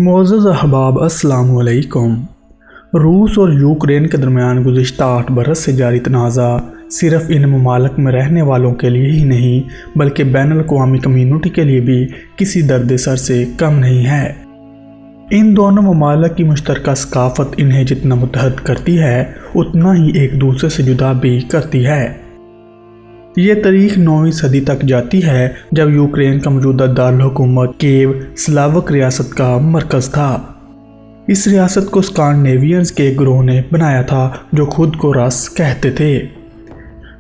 मोअज़्ज़ज़ अहबाब अस्सलाम वालेकुम। रूस और यूक्रेन के दरमियान गुज़िश्ता 8 बरस से जारी तनाज़ा सिर्फ़ इन ममालिक में रहने वालों के लिए ही नहीं बल्कि बैनुल-अक़वामी कम्यूनिटी के लिए भी किसी दर्द सर से कम नहीं है। इन दोनों ममालिक की मुश्तरका सकाफ़त इन्हें जितना मुत्तहद करती है उतना ही एक दूसरे से जुदा भी करती है। ये तारीख 9वीं सदी तक जाती है जब यूक्रेन का मौजूदा दारुल हुकूमत कीव स्लाविक रियासत का मरकज़ था। इस रियासत को स्कैंडिनेवियंस के एक गिरोह ने बनाया था जो खुद को रस कहते थे।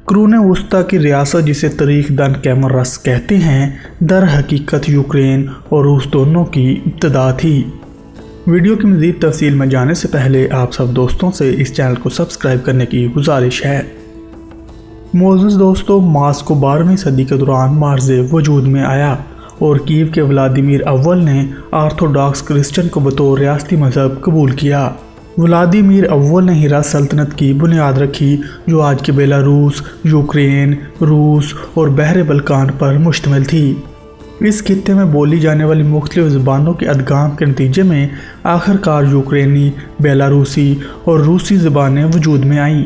कुरून वस्ता की रियासत जिसे तारीख दान कैमर रस कहते हैं दर हकीकत यूक्रेन और रूस दोनों की इब्तदा थी। वीडियो की मज़ीद तफसील में जाने से पहले आप सब दोस्तों से इस चैनल को सब्सक्राइब करने की गुजारिश है। मोअज़्ज़ज़ दोस्तों, मास्को 12वीं सदी के दौरान मार्ज़ वजूद में आया और कीव के व्लादिमीर अव्वल ने ऑर्थोडॉक्स क्रिश्चियन को बतौर रियासती मज़हब कबूल किया। व्लादिमीर अव्वल ने हीरा सल्तनत की बुनियाद रखी जो आज के बेलारूस, यूक्रेन, रूस और बहरे बल्कान पर मुश्तमिल थी। इस खित्ते में बोली जाने वाली मुख्तलिफ ज़बानों के अदगाम के नतीजे में आखिरकार यूक्रेनी, बेलारूसी और रूसी ज़बानें वजूद में आईं।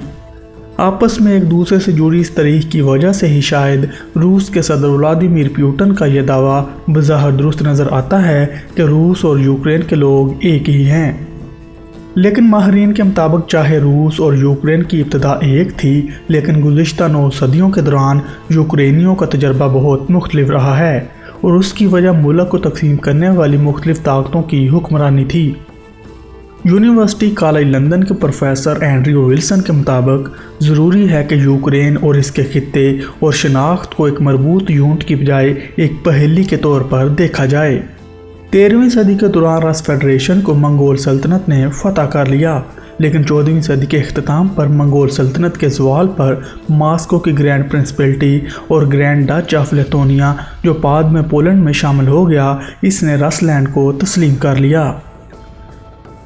आपस में एक दूसरे से जुड़ी इस तारीख की वजह से ही शायद रूस के सदर व्लादिमीर पुतिन का यह दावा बज़ाहिर दुरुस्त नज़र आता है कि रूस और यूक्रेन के लोग एक ही हैं। लेकिन माहिरीन के मुताबिक चाहे रूस और यूक्रेन की इब्तदा एक थी लेकिन गुज़िश्ता 9 सदियों के दौरान यूक्रेनियों का तजर्बा बहुत मुख्तलिफ रहा है और उसकी वजह मुल्क को तकसीम करने वाली मुख्तलिफ ताकतों की हुक्मरानी थी। यूनिवर्सिटी कॉलेज लंदन के प्रोफेसर एंड्रयू विल्सन के मुताबिक ज़रूरी है कि यूक्रेन और इसके खित्ते और शनाख्त को एक मरबूत यूनिट की बजाय एक पहेली के तौर पर देखा जाए। 13वीं सदी के दौरान रस फेडरेशन को मंगोल सल्तनत ने फतह कर लिया लेकिन 14वीं सदी के अख्ताम पर मंगोल सल्तनत के ज़वाल पर मास्को की ग्रैंड प्रिंसिपलिटी और ग्रैंड डच ऑफ लिथुआनिया जो बाद में पोलैंड में शामिल हो गया, इसने रसलैंड को तस्लीम कर लिया।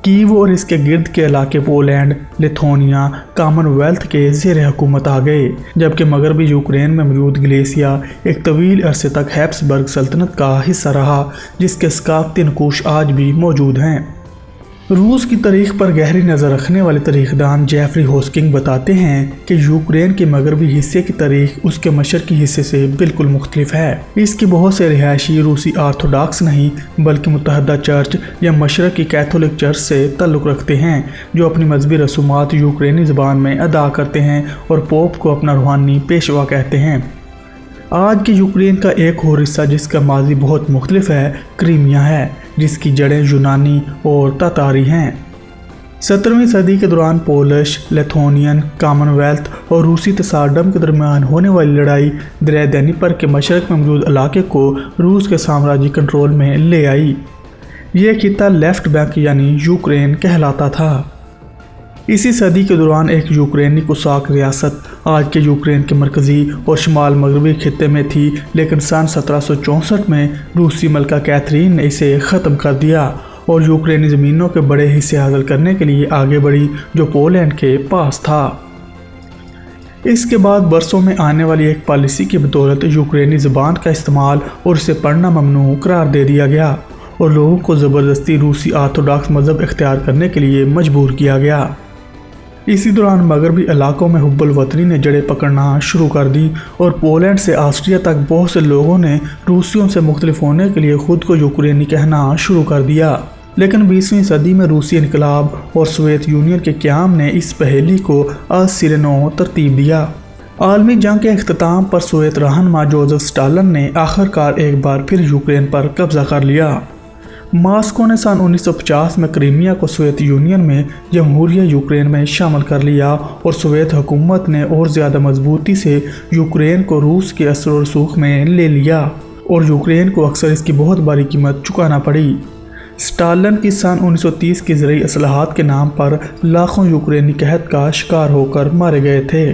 कीव और इसके गिर्द के इलाके पोलैंड, लिथुआनिया कॉमनवेल्थ के ज़ेर हुकूमत आ गए जबकि मगरबी यूक्रेन में मौजूद गलेसिया एक तवील अरसे तक हैब्सबर्ग सल्तनत का हिस्सा रहा जिसके सकाफती नकूश आज भी मौजूद हैं। रूस की तारीख पर गहरी नज़र रखने वाले तारीखदान जेफरी होस्किंग बताते हैं कि यूक्रेन के मगरबी हिस्से की तारीख उसके मशरकी हिस्से से बिल्कुल मुख्तलिफ है। इसके बहुत से रिहायशी रूसी ऑर्थोडॉक्स नहीं बल्कि मुत्तहदा चर्च या मशरकी कैथोलिक चर्च से ताल्लुक़ रखते हैं जो अपनी मजहबी रसूमात यूक्रेनी ज़बान में अदा करते हैं और पोप को अपना रूहानी पेशवा कहते हैं। आज के यूक्रेन का एक और हिस्सा जिसका माजी बहुत मुख्तलिफ है क्रीमिया है जिसकी जड़ें यूनानी और तातारी हैं। 17वीं सदी के दौरान पोलिश, लिथुआनियन, कॉमनवेल्थ और रूसी तसाडम के दरमियान होने वाली लड़ाई दरिया डनीपर के मशरक में मौजूद इलाके को रूस के साम्राज्य कंट्रोल में ले आई। यह खित्ता लेफ्ट बैंक यानी यूक्रेन कहलाता था। इसी सदी के दौरान एक यूक्रेनी कोसाक रियासत आज के यूक्रेन के मरकज़ी और शुमाल मगरबी खित्ते में थी लेकिन सन 1764 में रूसी मलका कैथरीन ने इसे ख़त्म कर दिया और यूक्रेनी ज़मीनों के बड़े हिस्से हासिल करने के लिए आगे बढ़ी जो पोलैंड के पास था। इसके बाद बरसों में आने वाली एक पॉलिसी की बदौलत यूक्रेनी ज़बान का इस्तेमाल और इसे पढ़ना ममनू करार दे दिया गया और लोगों को ज़बरदस्ती रूसी ऑर्थोडॉक्स मज़हब इख्तियार करने के लिए मजबूर किया गया। इसी दौरान मगरबी इलाकों में हुब्बुल वतनी ने जड़ें पकड़ना शुरू कर दी और पोलैंड से ऑस्ट्रिया तक बहुत से लोगों ने रूसियों से मुख्तलिफ होने के लिए खुद को यूक्रेनी कहना शुरू कर दिया। लेकिन 20वीं सदी में रूसी इनकलाब और सोवियत यूनियन के क़याम ने इस पहेली को आज सिरे नौ तरतीब दिया। आलमी जंग के अख्ताम पर सोवियत रहनुमा जोसेफ स्टालिन ने आखिरकार एक बार फिर यूक्रेन पर कब्जा कर लिया। मास्को ने सन 1950 में क्रीमिया को सोवियत यूनियन में जमहूरिया यूक्रेन में शामिल कर लिया और सोवियत हुकूमत ने और ज़्यादा मजबूती से यूक्रेन को रूस के असर और रसूख में ले लिया और यूक्रेन को अक्सर इसकी बहुत भारी कीमत चुकाना पड़ी। स्टालिन की सन 1930 की ज़रई असलाहत के नाम पर लाखों यूक्रेनी कहत का शिकार होकर मारे गए थे।